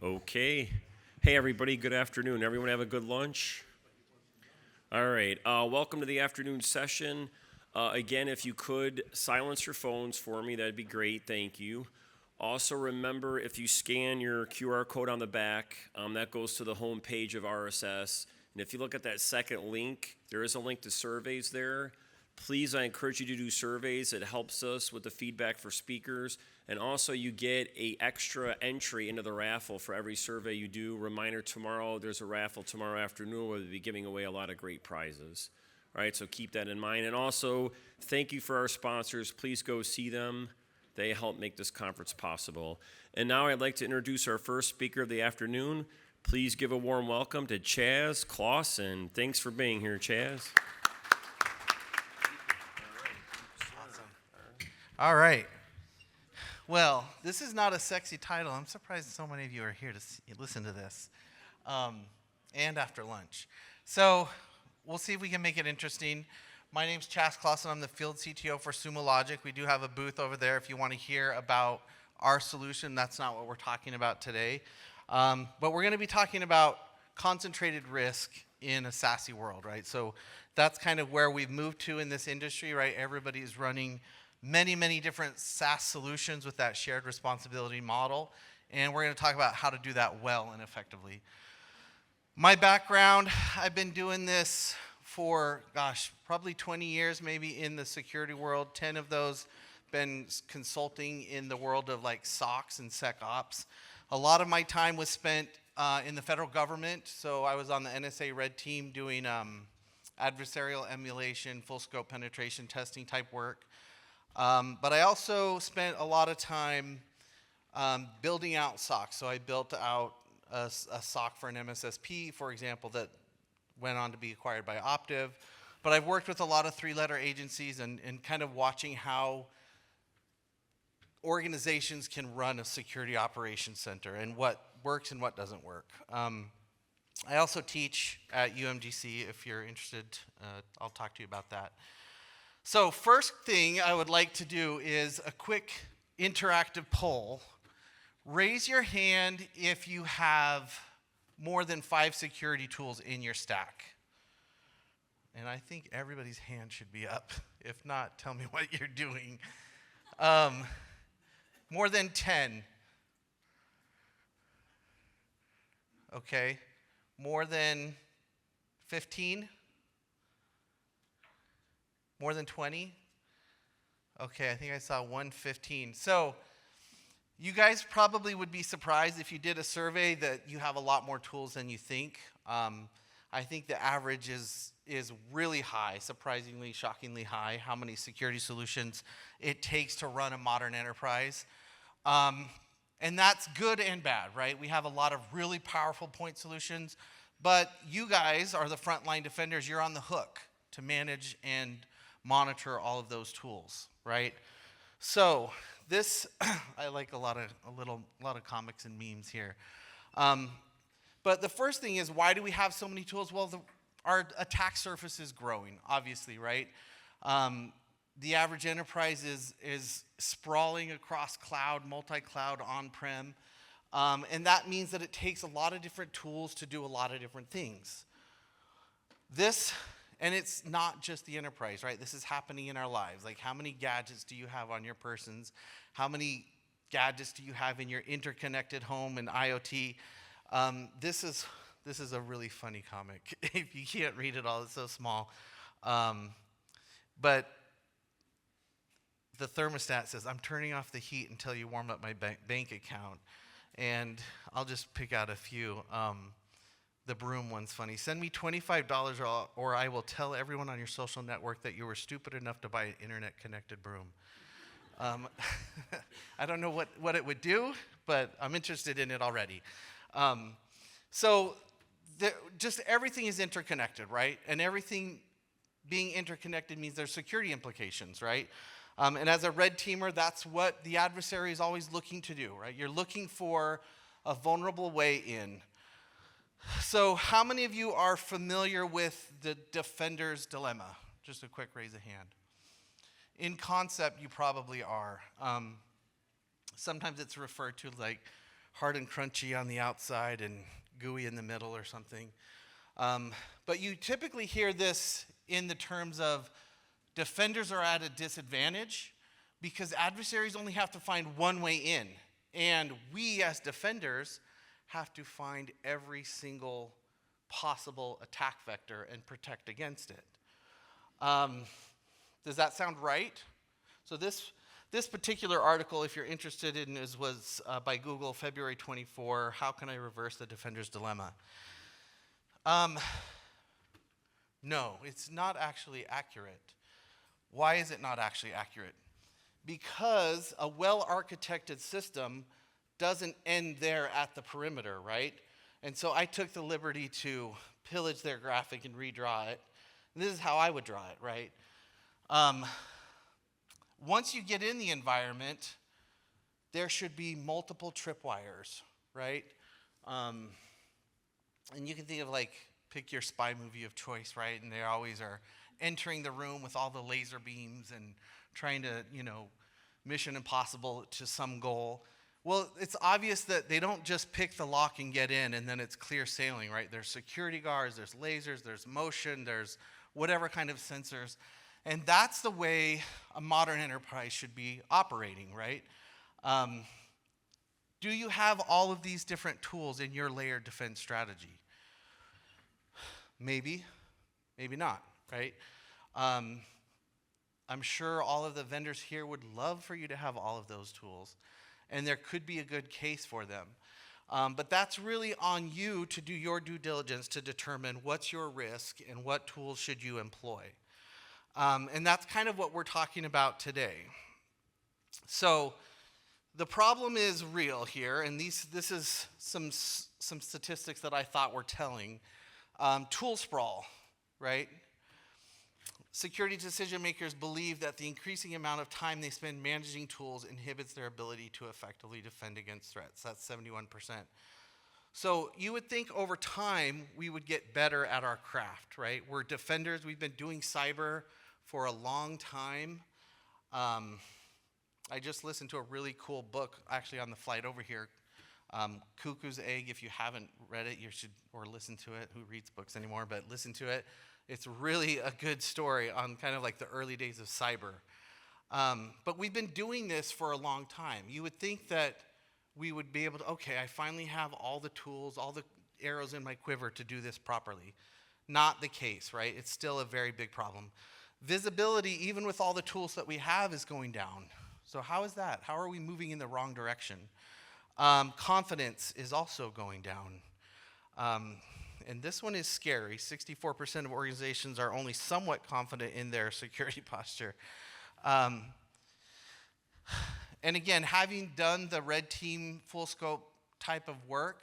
Okay. Hey, everybody. Good afternoon. Everyone have a good lunch? All right. Welcome to the afternoon session. Again, if you could silence your phones for me, that'd be great. Thank you. Also, remember if you scan your QR code on the back, that goes to the home page of RSS. And if you look at that second link, there is a link to surveys there. Please, I encourage you to do surveys. It helps us with the feedback for speakers. And also, you get an extra entry into the raffle for every survey you do. Reminder tomorrow, there's a raffle tomorrow afternoon where we'll be giving away a lot of great prizes. All right, so keep that in mind. And also, thank you for our sponsors. Please go see them. They help make this conference possible. And now I'd like to introduce our first speaker of the afternoon. Please give a warm welcome to Chaz Clawson. Thanks for being here, Chaz. All right. Well, this is not a sexy title. I'm surprised so many of you are here to listen to this, and after lunch. So we'll see if we can make it interesting. My name's Chaz Clawson. I'm the field CTO for Sumo Logic. We do have a booth over there if you want to hear about our solution. That's not what we're talking about today. But we're going to be talking about concentrated risk in a SASE world, right? So that's kind of where we've moved to in this industry, right? Everybody's running many different SaaS solutions with that shared responsibility model. And we're going to talk about how to do that well and effectively. My background, I've been doing this for, probably 20 years maybe in the security world. 10 of those been consulting in the world of like SOCs and SecOps. A lot of my time was spent in the federal government. So I was on the NSA Red Team doing adversarial emulation, full scope penetration testing type work. But I also spent a lot of time building out SOCs. So I built out a SOC for an MSSP, for example, that went on to be acquired by Optiv. But I've worked with a lot of three-letter agencies and kind of watching how organizations can run a security operations center and what works and what doesn't work. I also teach at UMGC. If you're interested, I'll talk to you about that. So first thing I would like to do is a quick interactive poll. Raise your hand if you have more than 5 security tools in your stack. And I think everybody's hand should be up. If not, tell me what you're doing. More than 10. Okay. More than 15? More than 20? Okay, I think I saw 115. So you guys probably would be surprised if you did a survey that you have a lot more tools than you think. I think the average is really high, surprisingly, shockingly high, how many security solutions it takes to run a modern enterprise. And that's good and bad, right? We have a lot of really powerful point solutions, but you guys are the frontline defenders. You're on the hook to manage and monitor all of those tools, right? So this, I like a lot of comics and memes here. But the first thing is, why do we have so many tools? Well, our attack surface is growing, obviously, right? The average enterprise is sprawling across cloud, multi-cloud, on-prem, and that means that it takes a lot of different tools to do a lot of different things. And it's not just the enterprise, right? This is happening in our lives. Like, how many gadgets do you have on your persons? How many gadgets do you have in your interconnected home and IoT? This is a really funny comic. If you can't read it all, it's so small. But the thermostat says, I'm turning off the heat until you warm up my bank account. And I'll just pick out a few. The broom one's funny. Send me $25 or I will tell everyone on your social network that you were stupid enough to buy an internet-connected broom. I don't know what it would do, but I'm interested in it already. So just everything is interconnected, right? And everything being interconnected means there's security implications, right? And as a red teamer, that's what the adversary is always looking to do, right? You're looking for a vulnerable way in. So how many of you are familiar with the defender's dilemma? Just a quick raise of hand. In concept, you probably are. Sometimes it's referred to like hard and crunchy on the outside and gooey in the middle or something. But you typically hear this in the terms of defenders are at a disadvantage because adversaries only have to find one way in. And we as defenders have to find every single possible attack vector and protect against it. Does that sound right? So this particular article, if you're interested in, was by Google, February 24, How Can I Reverse the Defender's Dilemma? No, it's not actually accurate. Why is it not actually accurate? Because a well-architected system doesn't end there at the perimeter, right? And so I took the liberty to pillage their graphic and redraw it. And this is how I would draw it, right? Once you get in the environment, there should be multiple tripwires, right? And you can think of pick your spy movie of choice, right? And they always are entering the room with all the laser beams and trying to, mission impossible to some goal. Well, it's obvious that they don't just pick the lock and get in and then it's clear sailing, right? There's security guards, there's lasers, there's motion, there's whatever kind of sensors. And that's the way a modern enterprise should be operating, right? Do you have all of these different tools in your layered defense strategy? Maybe, maybe not, right? I'm sure all of the vendors here would love for you to have all of those tools, and there could be a good case for them. But that's really on you to do your due diligence to determine what's your risk and what tools should you employ. And that's kind of what we're talking about today. So the problem is real here, and this is some statistics that I thought were telling. Tool sprawl, right? Security decision makers believe that the increasing amount of time they spend managing tools inhibits their ability to effectively defend against threats. That's 71%. So you would think over time we would get better at our craft, right? We're defenders. We've been doing cyber for a long time. I just listened to a really cool book actually on the flight over here, Cuckoo's Egg. If you haven't read it, you should, or listen to it. Who reads books anymore? But listen to it. It's really a good story on kind of like the early days of cyber. But we've been doing this for a long time. You would think that we would be able to, okay, I finally have all the tools, all the arrows in my quiver to do this properly. Not the case, right? It's still a very big problem. Visibility, even with all the tools that we have, is going down. So how is that? How are we moving in the wrong direction? Confidence is also going down. And this one is scary. 64% of organizations are only somewhat confident in their security posture. And again, having done the red team full scope type of work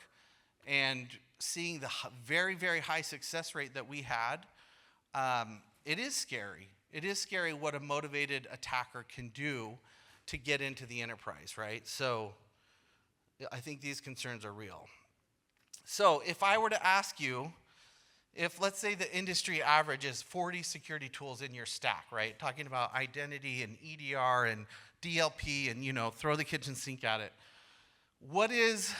and seeing the very, very high success rate that we had, it is scary. It is scary what a motivated attacker can do to get into the enterprise, right? So I think these concerns are real. So if I were to ask you, if let's say the industry average is 40 security tools in your stack, right? Talking about identity and EDR and DLP and, throw the kitchen sink at it. What is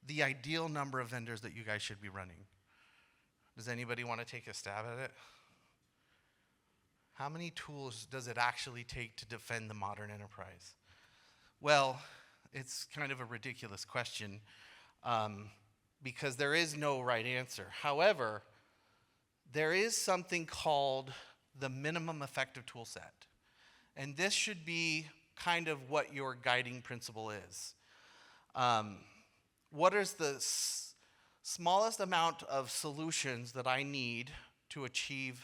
the ideal number of vendors that you guys should be running? Does anybody want to take a stab at it? How many tools does it actually take to defend the modern enterprise? Well, it's kind of a ridiculous question. Because there is no right answer. However, there is something called the minimum effective tool set. And this should be kind of what your guiding principle is. What is the smallest amount of solutions that I need to achieve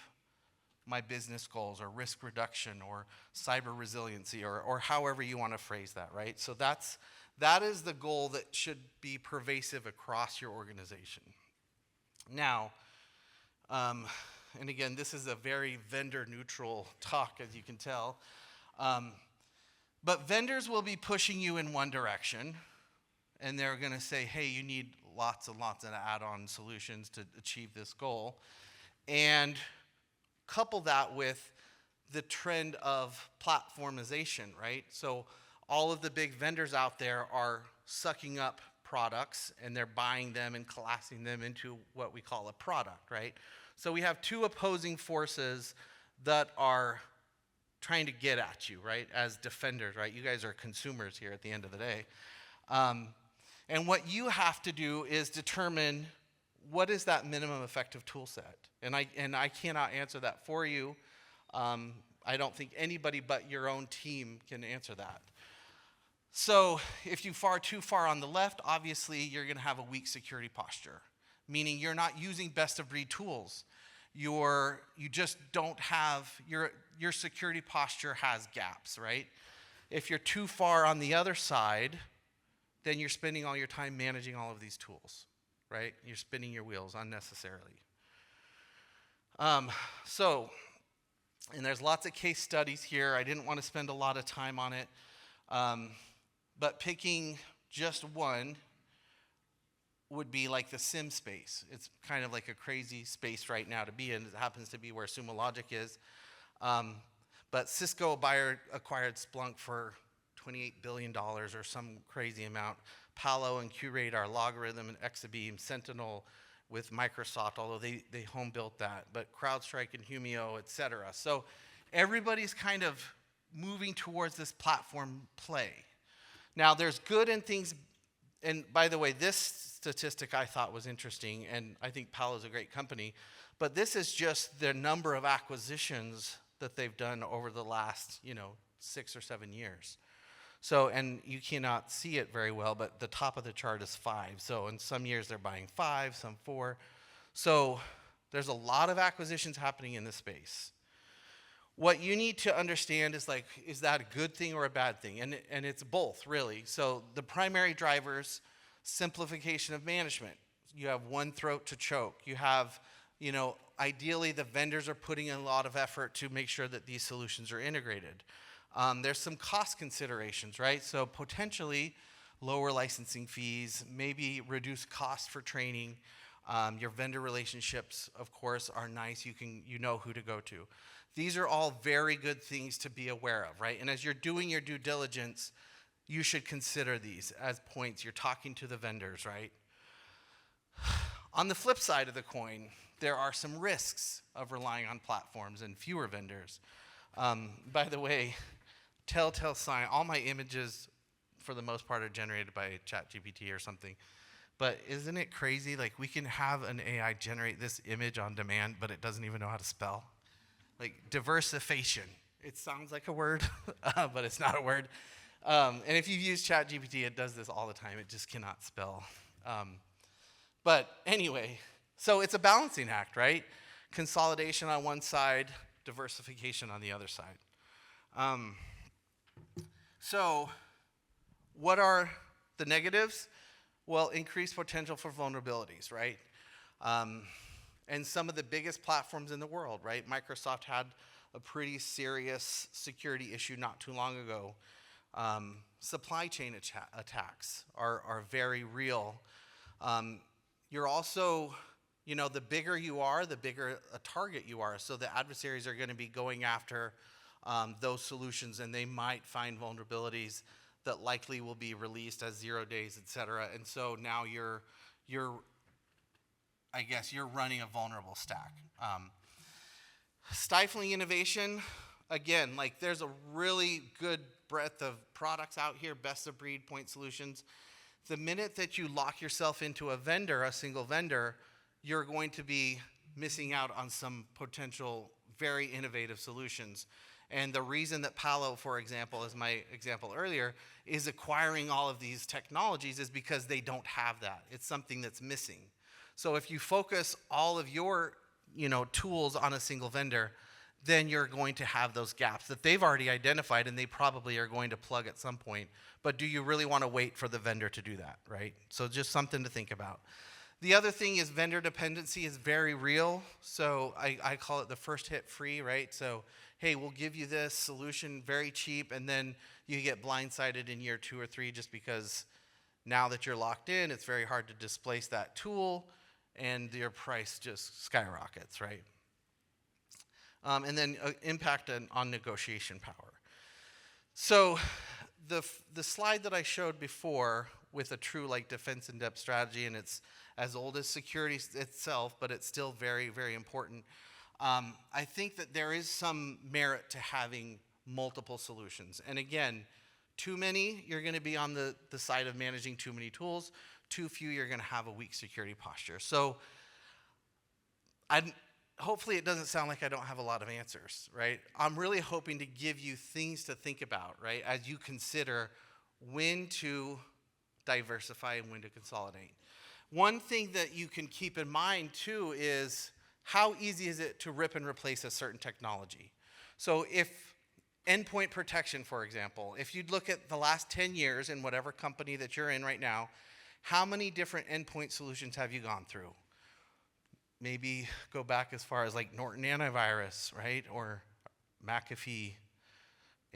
my business goals or risk reduction or cyber resiliency or however you want to phrase that, right? So that is the goal that should be pervasive across your organization. Now, and again, this is a very vendor-neutral talk, as you can tell. But vendors will be pushing you in one direction, and they're going to say, hey, you need lots and lots of add-on solutions to achieve this goal. And couple that with the trend of platformization, right? So all of the big vendors out there are sucking up products, and they're buying them and collapsing them into what we call a product, right? So we have two opposing forces that are trying to get at you, right, as defenders, right? You guys are consumers here at the end of the day. And what you have to do is determine what is that minimum effective tool set. And I cannot answer that for you. I don't think anybody but your own team can answer that. So if you far too far on the left, obviously you're going to have a weak security posture, meaning you're not using best of breed tools. You just don't have, your security posture has gaps, right? If you're too far on the other side, then you're spending all your time managing all of these tools, right? You're spinning your wheels unnecessarily. And there's lots of case studies here. I didn't want to spend a lot of time on it. But picking just one would be like the sim space. It's kind of like a crazy space right now to be in. It happens to be where Sumo Logic is. But Cisco acquired Splunk for $28 billion or some crazy amount. Palo and QRadar, Logarithm and Exabeam, Sentinel with Microsoft, although they home built that. But CrowdStrike and Humio, et cetera. So everybody's kind of moving towards this platform play. Now, there's good in things, and by the way, this statistic I thought was interesting, and I think Palo's a great company, but this is just the number of acquisitions that they've done over the last, 6 or 7 years. So, and you cannot see it very well, but the top of the chart is 5. So in some years they're buying 5, some 4. So there's a lot of acquisitions happening in this space. What you need to understand is is that a good thing or a bad thing? And it's both, really. So the primary drivers, simplification of management. You have one throat to choke. You have, ideally the vendors are putting in a lot of effort to make sure that these solutions are integrated. There's some cost considerations, right? So potentially lower licensing fees, maybe reduce cost for training. Your vendor relationships, of course, are nice. You know who to go to. These are all very good things to be aware of, right? And as you're doing your due diligence, you should consider these as points. You're talking to the vendors, right? On the flip side of the coin, there are some risks of relying on platforms and fewer vendors. By the way, telltale sign, all my images, for the most part, are generated by ChatGPT or something. But isn't it crazy? We can have an AI generate this image on demand, but it doesn't even know how to spell. Diversification. It sounds like a word, but it's not a word. And if you've used ChatGPT, it does this all the time. It just cannot spell. But anyway, so it's a balancing act, right? Consolidation on one side, diversification on the other side. So what are the negatives? Well, increased potential for vulnerabilities, right? And some of the biggest platforms in the world, right? Microsoft had a pretty serious security issue not too long ago. Supply chain attacks are very real. You're also, the bigger you are, the bigger a target you are. So the adversaries are going to be going after those solutions, and they might find vulnerabilities that likely will be released as 0 days, et cetera. And so now you're running a vulnerable stack. Stifling innovation, again, there's a really good breadth of products out here, best of breed point solutions. The minute that you lock yourself into a single vendor, you're going to be missing out on some potential very innovative solutions. And the reason that Palo, for example, as my example earlier, is acquiring all of these technologies is because they don't have that. It's something that's missing. So if you focus all of your, tools on a single vendor, then you're going to have those gaps that they've already identified, and they probably are going to plug at some point. But do you really want to wait for the vendor to do that, right? So just something to think about. The other thing is vendor dependency is very real. So I call it the first hit free, right? So, hey, we'll give you this solution very cheap, and then you get blindsided in year 2 or 3 just because now that you're locked in, it's very hard to displace that tool, and your price just skyrockets, right? And then impact on negotiation power. So the slide that I showed before with a true like defense in depth strategy, and it's as old as security itself, but it's still very, very important. I think that there is some merit to having multiple solutions. And again, too many, you're going to be on the side of managing too many tools. Too few, you're going to have a weak security posture. So hopefully it doesn't sound like I don't have a lot of answers, right? I'm really hoping to give you things to think about, right, as you consider when to diversify and when to consolidate. One thing that you can keep in mind, too, is how easy is it to rip and replace a certain technology? So if endpoint protection, for example, if you'd look at the last 10 years in whatever company that you're in right now, how many different endpoint solutions have you gone through? Maybe go back as far as like Norton Antivirus, right? Or McAfee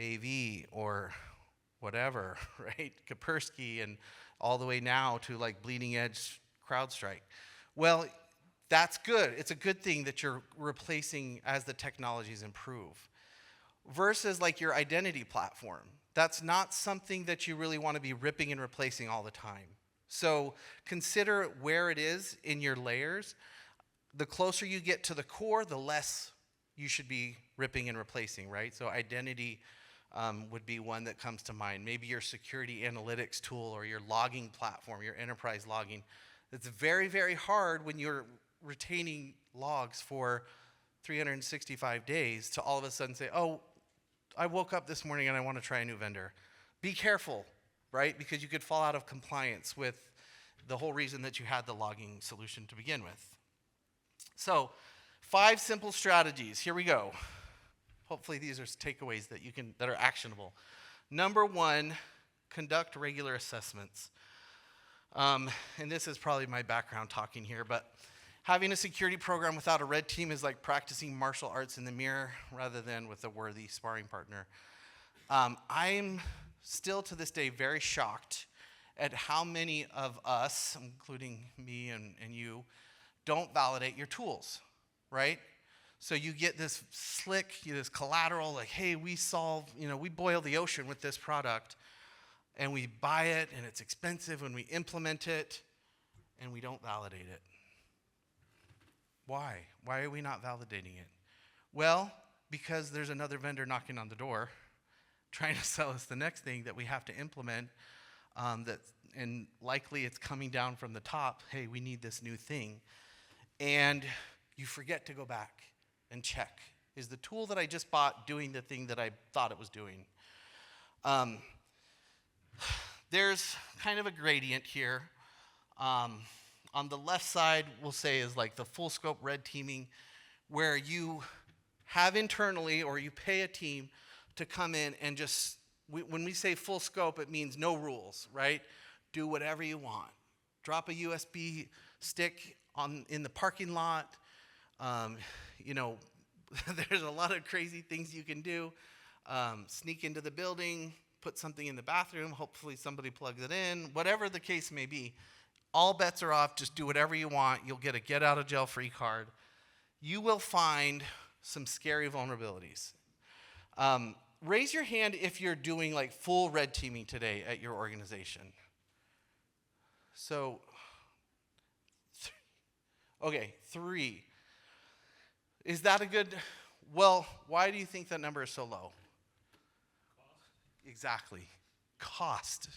AV or whatever, right? Kaspersky, and all the way now to like bleeding edge CrowdStrike. Well, that's good. It's a good thing that you're replacing as the technologies improve. Versus like your identity platform. That's not something that you really want to be ripping and replacing all the time. So consider where it is in your layers. The closer you get to the core, the less you should be ripping and replacing, right? So identity would be one that comes to mind. Maybe your security analytics tool or your logging platform, your enterprise logging. It's very, very hard when you're retaining logs for 365 days to all of a sudden say, oh, I woke up this morning and I want to try a new vendor. Be careful, right? Because you could fall out of compliance with the whole reason that you had the logging solution to begin with. So 5 simple strategies. Here we go. Hopefully these are takeaways that are actionable. Number 1, conduct regular assessments. And this is probably my background talking here, but having a security program without a red team is like practicing martial arts in the mirror rather than with a worthy sparring partner. I'm still to this day very shocked at how many of us, including me and you, don't validate your tools, right? So you get this slick, this collateral, like, hey, we boil the ocean with this product, and we buy it, and it's expensive, and we implement it, and we don't validate it. Why? Why are we not validating it? Well, because there's another vendor knocking on the door, trying to sell us the next thing that we have to implement, and likely it's coming down from the top, hey, we need this new thing. And you forget to go back and check. Is the tool that I just bought doing the thing that I thought it was doing? There's kind of a gradient here. On the left side, we'll say is like the full scope red teaming, where you have internally or you pay a team to come in and just, when we say full scope, it means no rules, right? Do whatever you want. Drop a USB stick in the parking lot. There's a lot of crazy things you can do. Sneak into the building, put something in the bathroom, hopefully somebody plugs it in, whatever the case may be. All bets are off. Just do whatever you want. You'll get a get out of jail free card. You will find some scary vulnerabilities. Raise your hand if you're doing like full red teaming today at your organization. So, okay, 3. Is that a good, well, why do you think that number is so low? Cost. Exactly. Cost.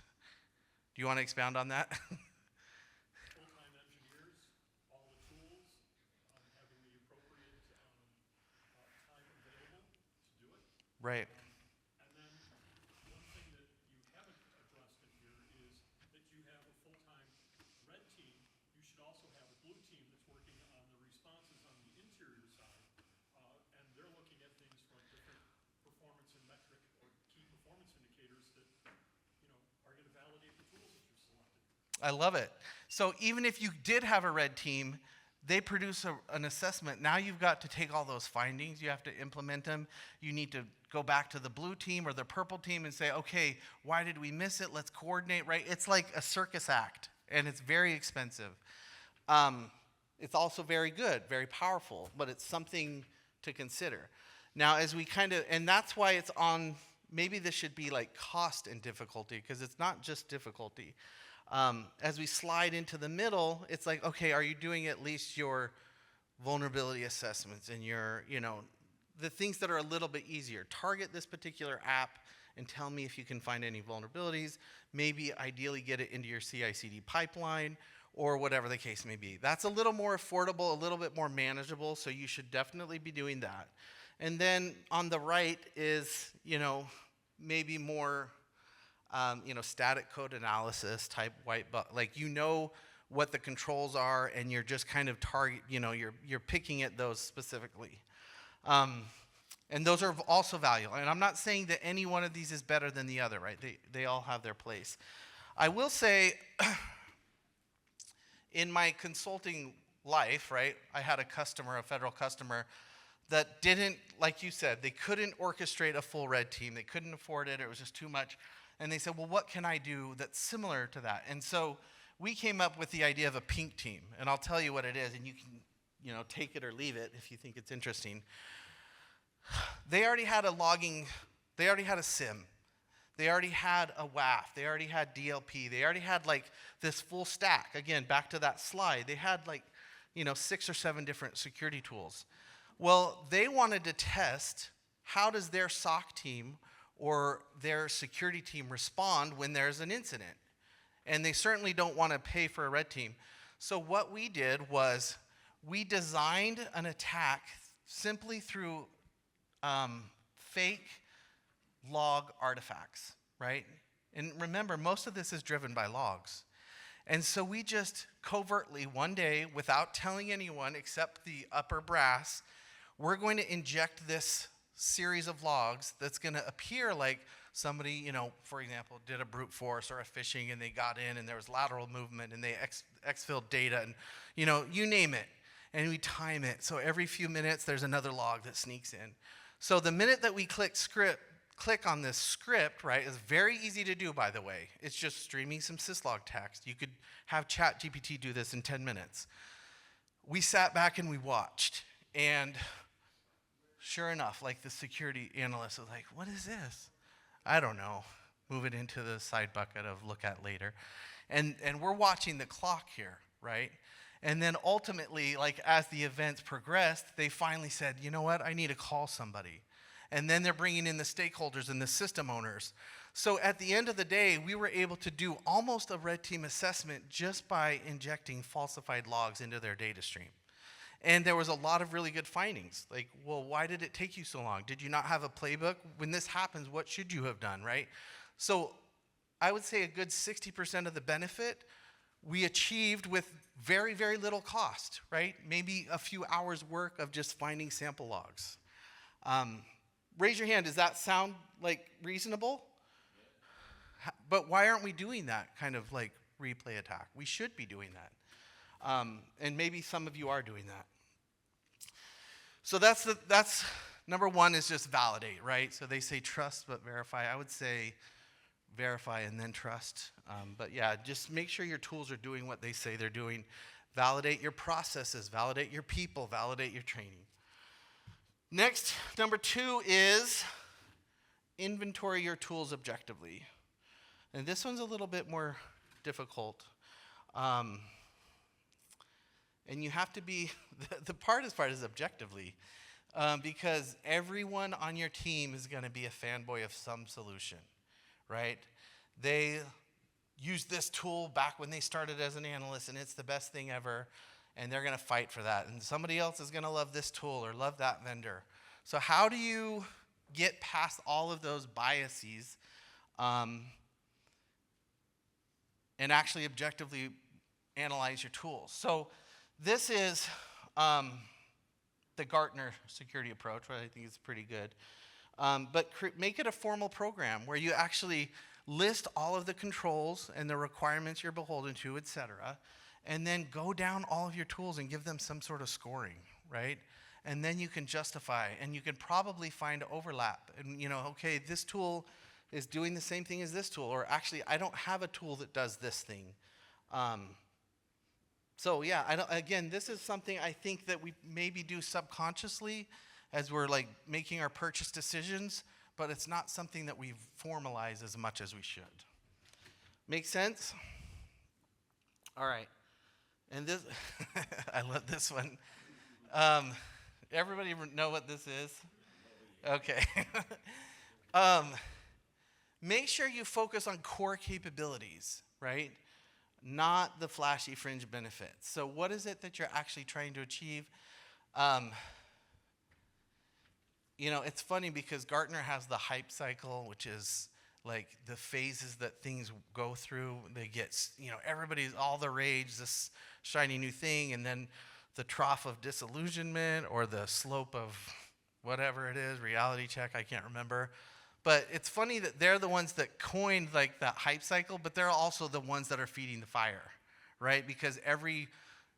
Do you want to expound on that? Full-time engineers, all the tools, having the appropriate time available to do it. Right. And then one thing that you haven't addressed in here is that you have a full-time red team. You should also have a blue team that's working on the responses on the interior side. And they're looking at things from different performance and metric or key performance indicators that, are going to validate the tools that you've selected. I love it. So even if you did have a red team, they produce an assessment. Now you've got to take all those findings. You have to implement them. You need to go back to the blue team or the purple team and say, okay, why did we miss it? Let's coordinate, right? It's like a circus act, and it's very expensive. It's also very good, very powerful, but it's something to consider. Now, as we and that's why it's on, maybe this should be like cost and difficulty, because it's not just difficulty. As we slide into the middle, it's like, okay, are you doing at least your vulnerability assessments and your, the things that are a little bit easier? Target this particular app and tell me if you can find any vulnerabilities. Maybe ideally get it into your CI/CD pipeline or whatever the case may be. That's a little more affordable, a little bit more manageable, so you should definitely be doing that. And then on the right is, maybe more, static code analysis type white box. Like, what the controls are, and you're just kind of you're picking at those specifically. And those are also valuable. And I'm not saying that any one of these is better than the other, right? They all have their place. I will say, in my consulting life, right, I had a federal customer, that didn't, like you said, they couldn't orchestrate a full red team. They couldn't afford it. It was just too much. And they said, well, what can I do that's similar to that? And so we came up with the idea of a pink team. And I'll tell you what it is, and you can, take it or leave it if you think it's interesting. They already had they already had a SIM. They already had a WAF. They already had DLP. They already had this full stack. Again, back to that slide. They had 6 or 7 different security tools. Well, they wanted to test how does their SOC team or their security team respond when there's an incident. And they certainly don't want to pay for a red team. So what we did was we designed an attack simply through fake log artifacts, right? And remember, most of this is driven by logs. And so we just covertly, one day, without telling anyone except the upper brass, we're going to inject this series of logs that's going to appear like somebody, for example, did a brute force or a phishing, and they got in and there was lateral movement and they exfilled data and, you name it. And we time it. So every few minutes there's another log that sneaks in. So the minute that we click on this script, right, is very easy to do, by the way. It's just streaming some syslog text. You could have ChatGPT do this in 10 minutes. We sat back and we watched. And sure enough, the security analyst was like, what is this? I don't know. Move it into the side bucket of look at later. And we're watching the clock here, right? And then ultimately, as the events progressed, they finally said, you know what, I need to call somebody. And then they're bringing in the stakeholders and the system owners. So at the end of the day, we were able to do almost a red team assessment just by injecting falsified logs into their data stream. And there was a lot of really good findings. Well, why did it take you so long? Did you not have a playbook? When this happens, what should you have done, right? So I would say a good 60% of the benefit we achieved with very, very little cost, right? Maybe a few hours work of just finding sample logs. Raise your hand. Does that sound reasonable? But why aren't we doing that kind of replay attack? We should be doing that. And maybe some of you are doing that. So that's number one, is just validate, right? So they say trust but verify. I would say verify and then trust. But yeah, just make sure your tools are doing what they say they're doing. Validate your processes, validate your people, validate your training. Next, number 2 is inventory your tools objectively. And this one's a little bit more difficult. And you have to be, the hardest part is objectively, because everyone on your team is going to be a fanboy of some solution, right? They used this tool back when they started as an analyst, and it's the best thing ever, and they're going to fight for that. And somebody else is going to love this tool or love that vendor. So how do you get past all of those biases and actually objectively analyze your tools? So this is the Gartner security approach, right? I think it's pretty good. But make it a formal program where you actually list all of the controls and the requirements you're beholden to, et cetera, and then go down all of your tools and give them some sort of scoring, right? And then you can justify, and you can probably find overlap. And, okay, this tool is doing the same thing as this tool, or actually, I don't have a tool that does this thing. So yeah, again, this is something I think that we maybe do subconsciously as we're making our purchase decisions, but it's not something that we formalize as much as we should. Make sense? All right. And this, I love this one. Everybody know what this is? Okay. Make sure you focus on core capabilities, right? Not the flashy fringe benefits. So what is it that you're actually trying to achieve? It's funny because Gartner has the hype cycle, which is like the phases that things go through. They get, everybody's all the rage, this shiny new thing, and then the trough of disillusionment or the slope of whatever it is, reality check, I can't remember. But it's funny that they're the ones that coined like that hype cycle, but they're also the ones that are feeding the fire, right? Because every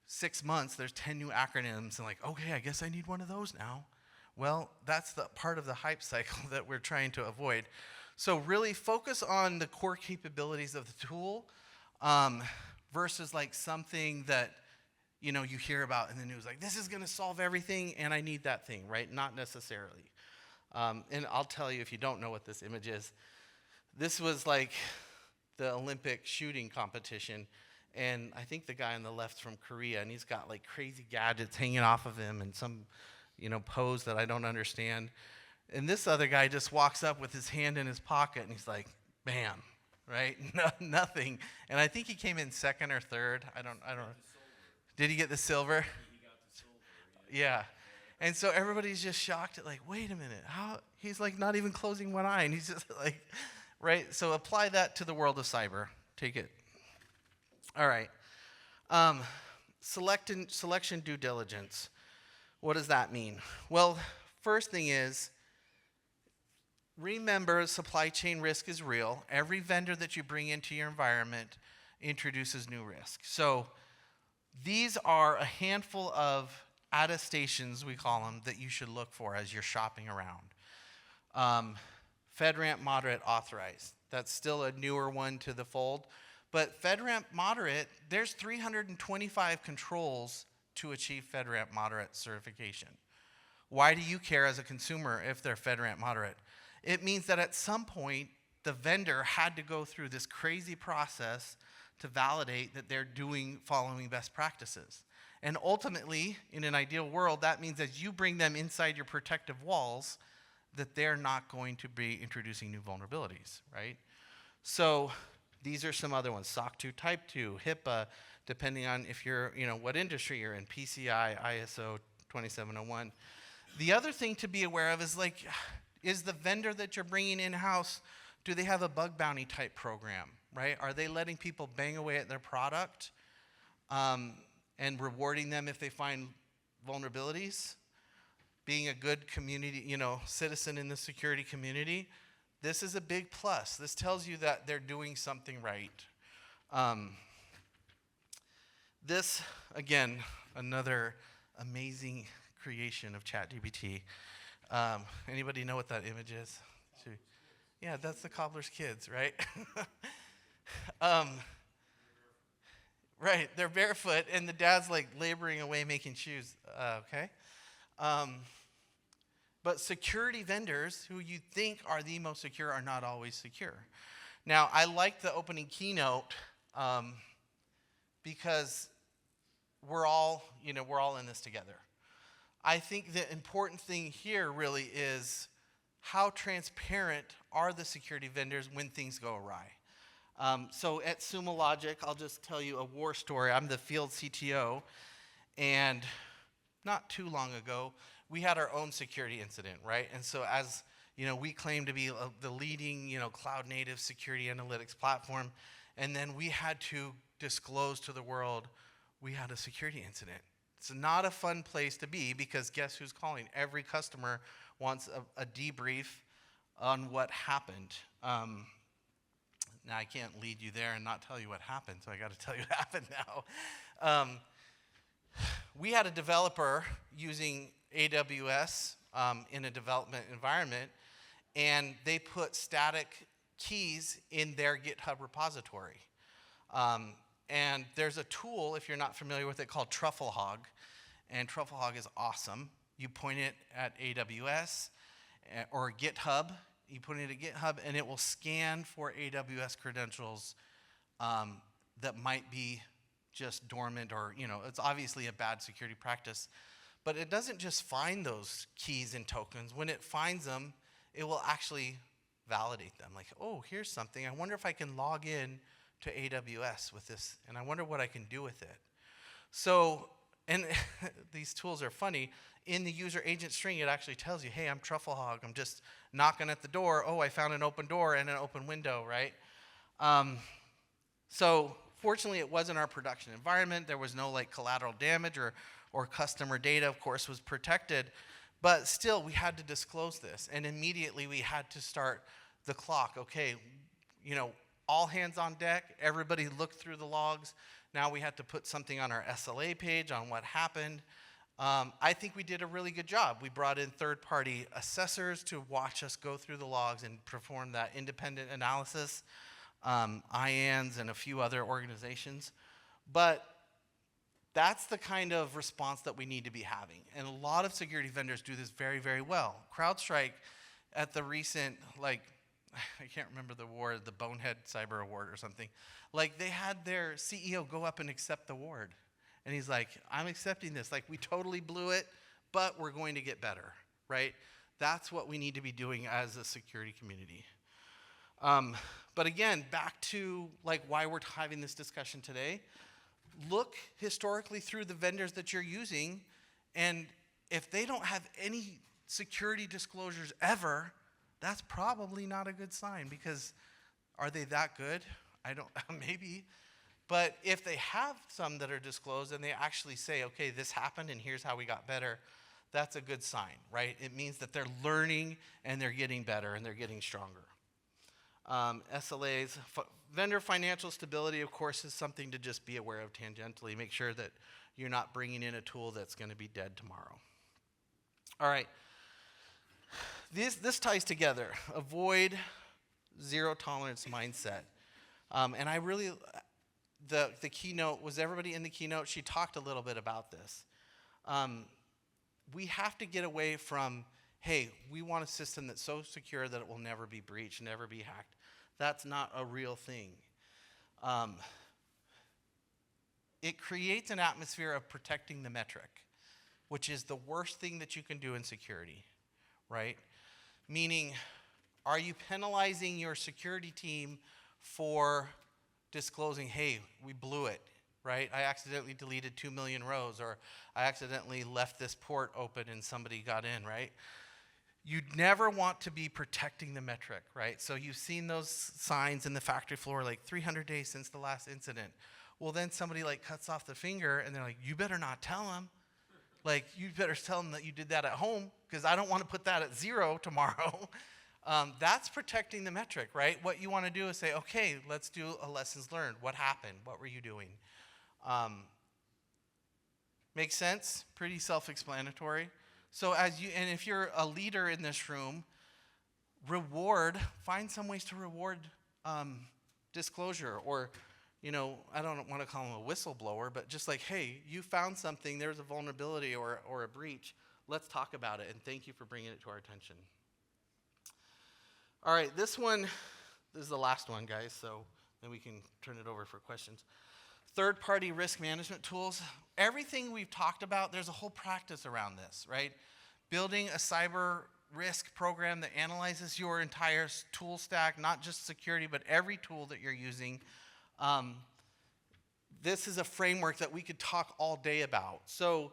6 months there's 10 new acronyms and like, okay, I guess I need one of those now. Well, that's the part of the hype cycle that we're trying to avoid. So really focus on the core capabilities of the tool versus like something that you hear about in the news, like this is going to solve everything and I need that thing, right? Not necessarily. And I'll tell you if you don't know what this image is. This was like the Olympic shooting competition, and I think the guy on the left's from Korea, and he's got like crazy gadgets hanging off of him and some pose that I don't understand. And this other guy just walks up with his hand in his pocket and he's like, bam, right? No, nothing. And I think he came in second or third. I don't know. Did he get the silver? He got the silver. Yeah. And so everybody's just shocked at like, wait a minute, how he's like not even closing one eye and he's just like, right? So apply that to the world of cyber. Take it. All right. Selection due diligence. What does that mean? Well, first thing is, remember supply chain risk is real. Every vendor that you bring into your environment introduces new risk. So these are a handful of attestations, we call them, that you should look for as you're shopping around. FedRAMP Moderate Authorized. That's still a newer one to the fold. But FedRAMP Moderate, there's 325 controls to achieve FedRAMP Moderate certification. Why do you care as a consumer if they're FedRAMP Moderate? It means that at some point, the vendor had to go through this crazy process to validate that they're following best practices. And ultimately, in an ideal world, that means as you bring them inside your protective walls, that they're not going to be introducing new vulnerabilities, right? So these are some other ones: SOC 2 Type 2, HIPAA, depending on if you're, what industry you're in, PCI, ISO 2701. The other thing to be aware of is like, is the vendor that you're bringing in-house, do they have a bug bounty type program, right? Are they letting people bang away at their product and rewarding them if they find vulnerabilities? Being a good community, citizen in the security community, this is a big plus. This tells you that they're doing something right. This, again, another amazing creation of ChatGPT. Anybody know what that image is? Yeah, that's the cobbler's kids, right? Right, they're barefoot, and the dad's like laboring away making shoes, okay? But security vendors who you think are the most secure are not always secure. Now, I like the opening keynote because we're all in this together. I think the important thing here really is how transparent are the security vendors when things go awry. So at Sumo Logic, I'll just tell you a war story. I'm the field CTO, and not too long ago, we had our own security incident, right? And so as we claim to be the leading cloud native security analytics platform, and then we had to disclose to the world we had a security incident. It's not a fun place to be because guess who's calling? Every customer wants a debrief on what happened. Now, I can't lead you there and not tell you what happened, so I got to tell you what happened now. We had a developer using AWS in a development environment, and they put static keys in their GitHub repository. And there's a tool, if you're not familiar with it, called TruffleHog, and TruffleHog is awesome. You point it at AWS or GitHub. You put it at GitHub, and it will scan for AWS credentials that might be just dormant or, it's obviously a bad security practice. But it doesn't just find those keys and tokens. When it finds them, it will actually validate them. Like, oh, here's something. I wonder if I can log in to AWS with this, and I wonder what I can do with it. So, and these tools are funny. In the user agent string, it actually tells you, hey, I'm Trufflehog. I'm just knocking at the door. Oh, I found an open door and an open window, right? So fortunately, it wasn't our production environment. There was no like collateral damage or customer data, of course, was protected. But still, we had to disclose this. And immediately, we had to start the clock. Okay, all hands on deck. Everybody looked through the logs. Now we had to put something on our SLA page on what happened. I think we did a really good job. We brought in third-party assessors to watch us go through the logs and perform that independent analysis, IANS and a few other organizations. But that's the kind of response that we need to be having. And a lot of security vendors do this very, very well. CrowdStrike, at the recent, I can't remember the award, the Bonehead Cyber Award or something, they had their CEO go up and accept the award. And he's like, I'm accepting this. We totally blew it, but we're going to get better, right? That's what we need to be doing as a security community. But again, back to why we're having this discussion today. Look historically through the vendors that you're using, and if they don't have any security disclosures ever, that's probably not a good sign, because are they that good? I don't, maybe. But if they have some that are disclosed and they actually say, okay, this happened and here's how we got better, that's a good sign, right? It means that they're learning and they're getting better and they're getting stronger. SLAs, vendor financial stability, of course, is something to just be aware of tangentially. Make sure that you're not bringing in a tool that's going to be dead tomorrow. All right. This ties together. Avoid zero tolerance mindset. And I really, the keynote, was everybody in the keynote? She talked a little bit about this. We have to get away from, hey, we want a system that's so secure that it will never be breached, never be hacked. That's not a real thing. It creates an atmosphere of protecting the metric, which is the worst thing that you can do in security, right? Meaning, are you penalizing your security team for disclosing, hey, we blew it, right? I accidentally deleted 2 million rows, or I accidentally left this port open and somebody got in, right? You'd never want to be protecting the metric, right? So you've seen those signs in the factory floor, 300 days since the last incident. Well, then somebody cuts off the finger and they're like, you better not tell them. You better tell them that you did that at home, because I don't want to put that at 0 tomorrow. That's protecting the metric, right? What you want to do is say, okay, let's do a lessons learned. What happened? What were you doing? Makes sense? Pretty self-explanatory. So and if you're a leader in this room, find some ways to reward disclosure, or, I don't want to call them a whistleblower, but just hey, you found something, there's a vulnerability or a breach. Let's talk about it, and thank you for bringing it to our attention. All right, this is the last one, guys, so then we can turn it over for questions. Third-party risk management tools. Everything we've talked about, there's a whole practice around this, right? Building a cyber risk program that analyzes your entire tool stack, not just security, but every tool that you're using. This is a framework that we could talk all day about. So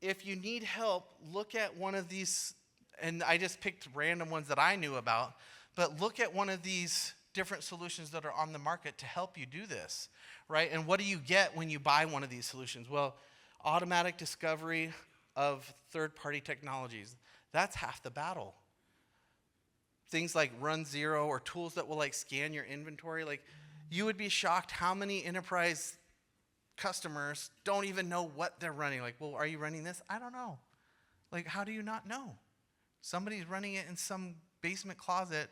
if you need help, look at one of these, and I just picked random ones that I knew about, but look at one of these different solutions that are on the market to help you do this, right? And what do you get when you buy one of these solutions? Well, automatic discovery of third-party technologies. That's half the battle. Things like Run Zero, or tools that will scan your inventory. You would be shocked how many enterprise customers don't even know what they're running. Well, are you running this? I don't know. How do you not know? Somebody's running it in some basement closet.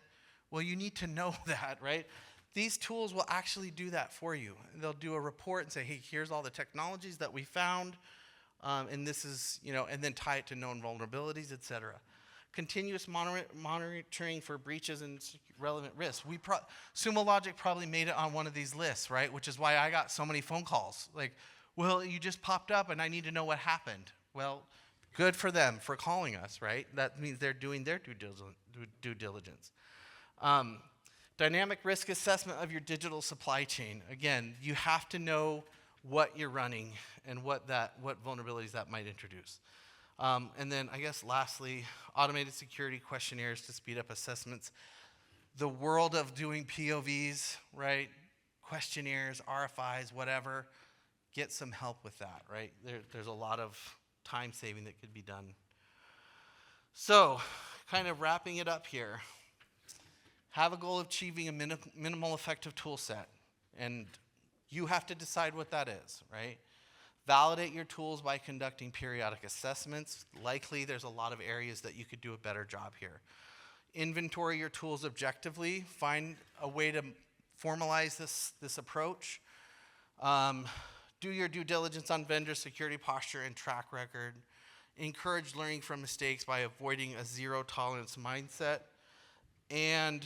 Well, you need to know that, right? These tools will actually do that for you. They'll do a report and say, hey, here's all the technologies that we found, and this is, and then tie it to known vulnerabilities, et cetera. continuous monitoring for breaches and relevant risks. Sumo Logic probably made it on one of these lists, right? Which is why I got so many phone calls. Like, well, you just popped up and I need to know what happened. Well, good for them for calling us, right? That means they're doing their due diligence. Dynamic risk assessment of your digital supply chain. Again, you have to know what you're running and what vulnerabilities that might introduce. And then I guess lastly, automated security questionnaires to speed up assessments. The world of doing POVs, right? Questionnaires, RFIs, whatever. Get some help with that, right? There's a lot of time saving that could be done. So, kind of wrapping it up here. Have a goal of achieving a minimal effective tool set. And you have to decide what that is, right? Validate your tools by conducting periodic assessments. Likely, there's a lot of areas that you could do a better job here. Inventory your tools objectively. Find a way to formalize this approach. Do your due diligence on vendor security posture and track record. Encourage learning from mistakes by avoiding a zero tolerance mindset. And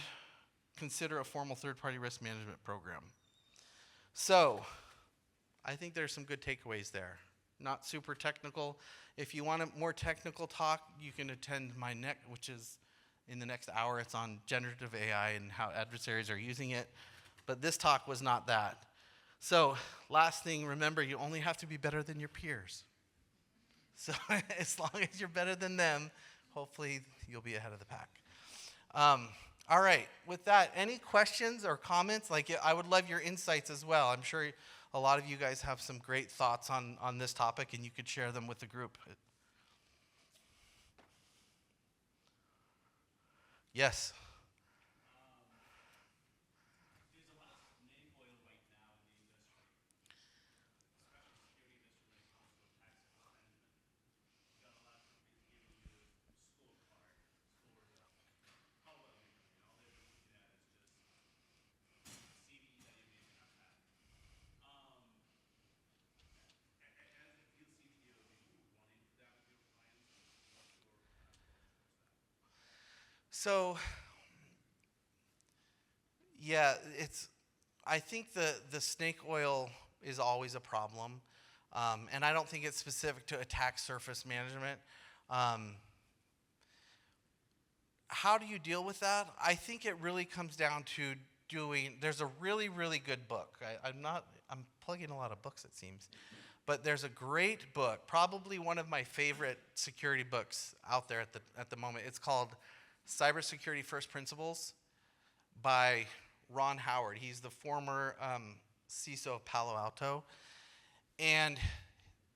consider a formal third-party risk management program. So, I think there's some good takeaways there. Not super technical. If you want a more technical talk, you can attend my next, which is in the next hour. It's on generative AI and how adversaries are using it. But this talk was not that. So, last thing, remember, you only have to be better than your peers. So, as long as you're better than them, hopefully you'll be ahead of the pack. All right, with that, any questions or comments? Like, I would love your insights as well. I'm sure a lot of you guys have some great thoughts on this topic, and you could share them with the group. Yes? There's a lot of snake oil right now in the industry, especially security industry when it comes to tax management. You got a lot of companies giving you scorecard, color meter, all they're looking at is just CVs that you may not have. As a field CTO, do you run into that with your clients, and what's your kind of approach towards that? So, yeah, I think the snake oil is always a problem. And I don't think it's specific to attack surface management. How do you deal with that? I think it really comes down to there's a really, really good book. I'm plugging a lot of books, it seems. But there's a great book, probably one of my favorite security books out there at the moment. It's called Cybersecurity First Principles by Ron Howard. He's the former CISO of Palo Alto. And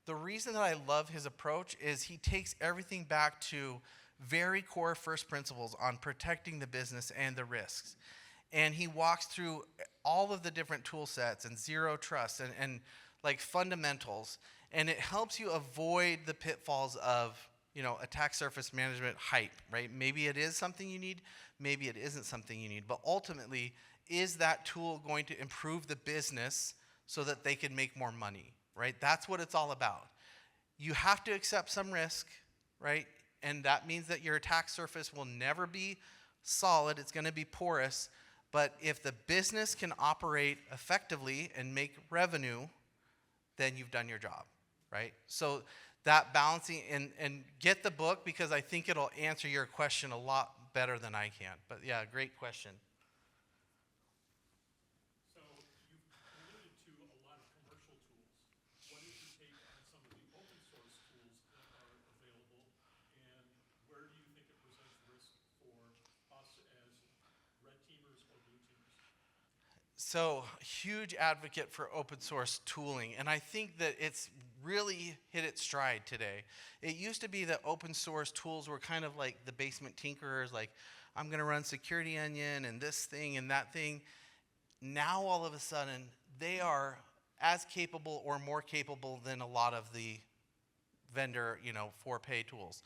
the reason that I love his approach is he takes everything back to very core first principles on protecting the business and the risks. And he walks through all of the different tool sets and zero trust and like fundamentals. And it helps you avoid the pitfalls of, attack surface management hype, right? Maybe it is something you need, maybe it isn't something you need. But ultimately, is that tool going to improve the business so that they can make more money, right? That's what it's all about. You have to accept some risk, right? And that means that your attack surface will never be solid. It's going to be porous. But if the business can operate effectively and make revenue, then you've done your job, right? So that balancing, and get the book because I think it'll answer your question a lot better than I can. But yeah, great question. So you've alluded to a lot of commercial tools. What is your take on some of the open source tools that are available, and where do you think it presents risk for us as red teamers or blue teamers? So, huge advocate for open source tooling, and I think that it's really hit its stride today. It used to be that open source tools were kind of like the basement tinkerers, like, I'm going to run Security Onion and this thing and that thing. Now, all of a sudden, they are as capable or more capable than a lot of the vendor, for pay tools.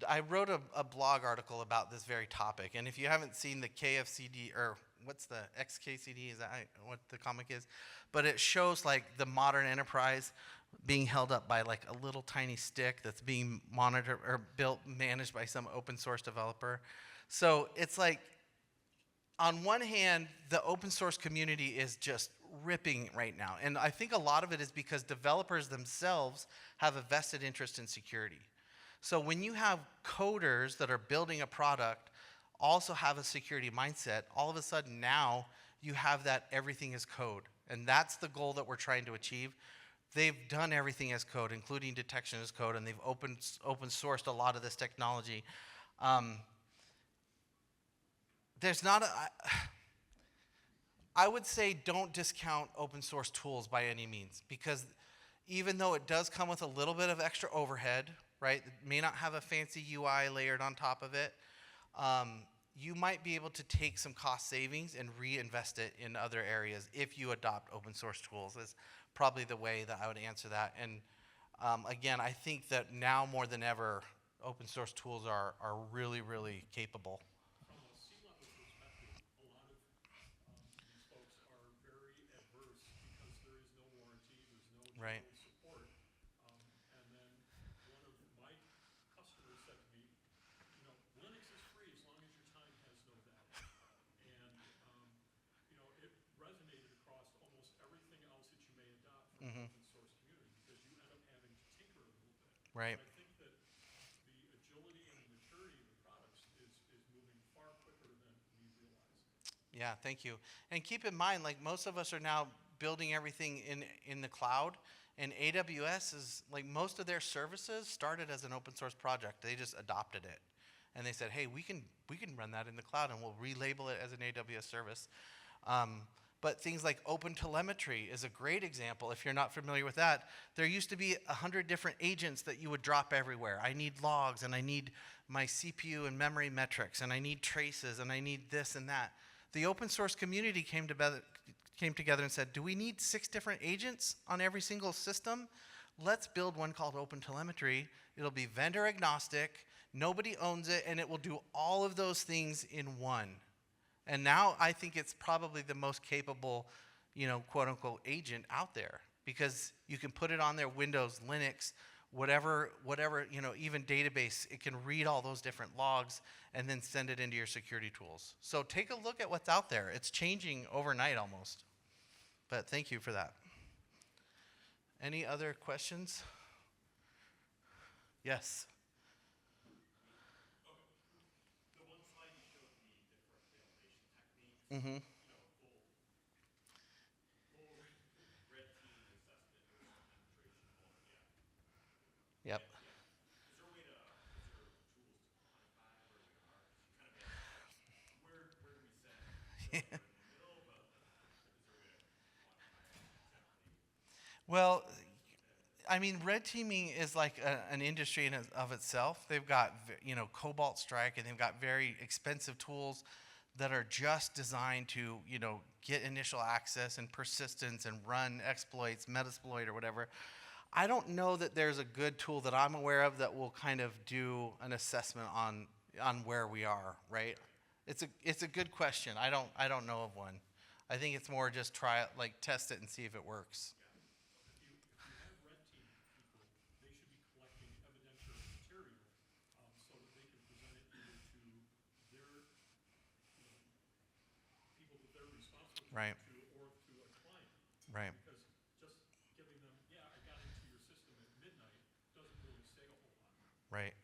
I wrote a blog article about this very topic, and if you haven't seen the KFCD, or what's the XKCD, is that what the comic is? But it shows like the modern enterprise being held up by like a little tiny stick that's being monitored or managed by some open source developer. So it's like, on one hand, the open source community is just ripping right now. And I think a lot of it is because developers themselves have a vested interest in security. So when you have coders that are building a product also have a security mindset, all of a sudden now you have that everything is code. And that's the goal that we're trying to achieve. They've done everything as code, including detection as code, and they've open sourced a lot of this technology. There's not a, I would say don't discount open source tools by any means, because even though it does come with a little bit of extra overhead, right? It may not have a fancy UI layered on top of it. You might be able to take some cost savings and reinvest it in other areas if you adopt open source tools. Is probably the way that I would answer that. And again, I think that now more than ever, open source tools are really, really capable. From a C-level perspective, a lot of these folks are very adverse because there is no warranty, there's no Right. general support. And then one of my customers said to me, you know, Linux is free as long as your time has no value. And, it resonated across almost everything else that you may adopt from the open source community because you end up having to tinker a little bit. Right. I think that the agility and the maturity of the products is moving far quicker than we realize. Yeah, thank you. And keep in mind, like most of us are now building everything in the cloud, and AWS is like most of their services started as an open source project. They just adopted it, and they said, "Hey, we can run that in the cloud, and we'll relabel it as an AWS service." But things like open telemetry is a great example. If you're not familiar with that, there used to be 100 different agents that you would drop everywhere. I need logs, and I need my CPU and memory metrics, and I need traces, and I need this and that. The open source community came together and said, do we need 6 different agents on every single system? Let's build one called open telemetry. It'll be vendor agnostic, nobody owns it, and it will do all of those things in one. And now I think it's probably the most capable, quote unquote agent out there, because you can put it on there, Windows, Linux, whatever, even database. It can read all those different logs and then send it into your security tools. So take a look at what's out there. It's changing overnight almost. But thank you for that. Any other questions? Yes. The one slide you showed the different validation techniques, Mm-hmm. full red team assessment versus penetration alone, Yep. Is there a way to, is there tools to quantify where we are? 'Cause you kind of asked, where do we set? We're in the middle, but is there a way to quantify it exactly? Well, I mean, red teaming is like an industry in of itself. They've got, Cobalt Strike, and they've got very expensive tools that are just designed to, get initial access and persistence and run exploits, Metasploit or whatever. I don't know that there's a good tool that I'm aware of that will kind of do an assessment on where we are, right? It's a good question. I don't know of one. I think it's more just try it, like test it and see if it works. If you have red team people, they should be collecting evidentiary material so that they can present it either to their, people that they're responsible Right. to or to a client. Right. Because just giving them, yeah, I got into your system at midnight doesn't really say a whole lot. Right.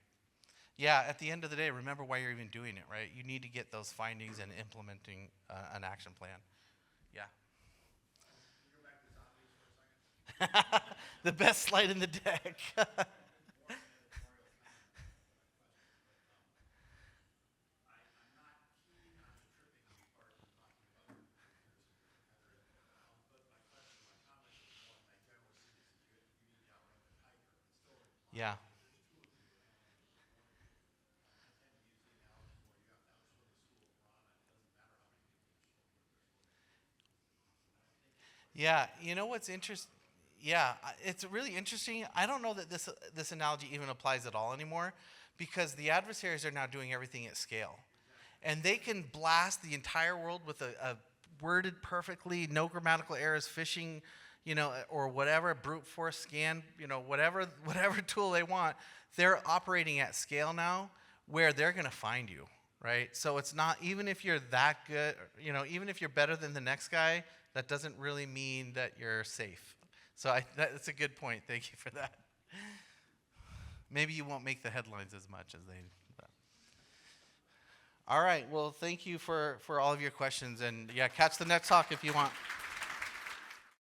Yeah, at the end of the day, remember why you're even doing it, right? You need to get those findings and implementing an action plan. Yeah. Can you go back to zombies for a second? The best slide in the deck. I'm not keen on the tripping me part of talking about your competitors and your competitors. But my question, my comment is more in my general sense is you need to outrun the tiger. It's still implied. Yeah. There's 2 of you around and there's one of you. I tend to use the analogy where you have to outswim the school of piranha. It doesn't matter how many people you show them that they're swimming. Yeah, you know what's interesting? Yeah, it's really interesting. I don't know that this analogy even applies at all anymore, because the adversaries are now doing everything at scale. And they can blast the entire world with a worded perfectly, no grammatical errors, phishing, or whatever brute force scan, whatever tool they want, they're operating at scale now where they're going to find you, right? So it's not, even if you're that good, even if you're better than the next guy, that doesn't really mean that you're safe. So that's a good point. Thank you for that. Maybe you won't make the headlines as much as they. But. All right. Well, thank you for all of your questions. And yeah, catch the next talk if you want.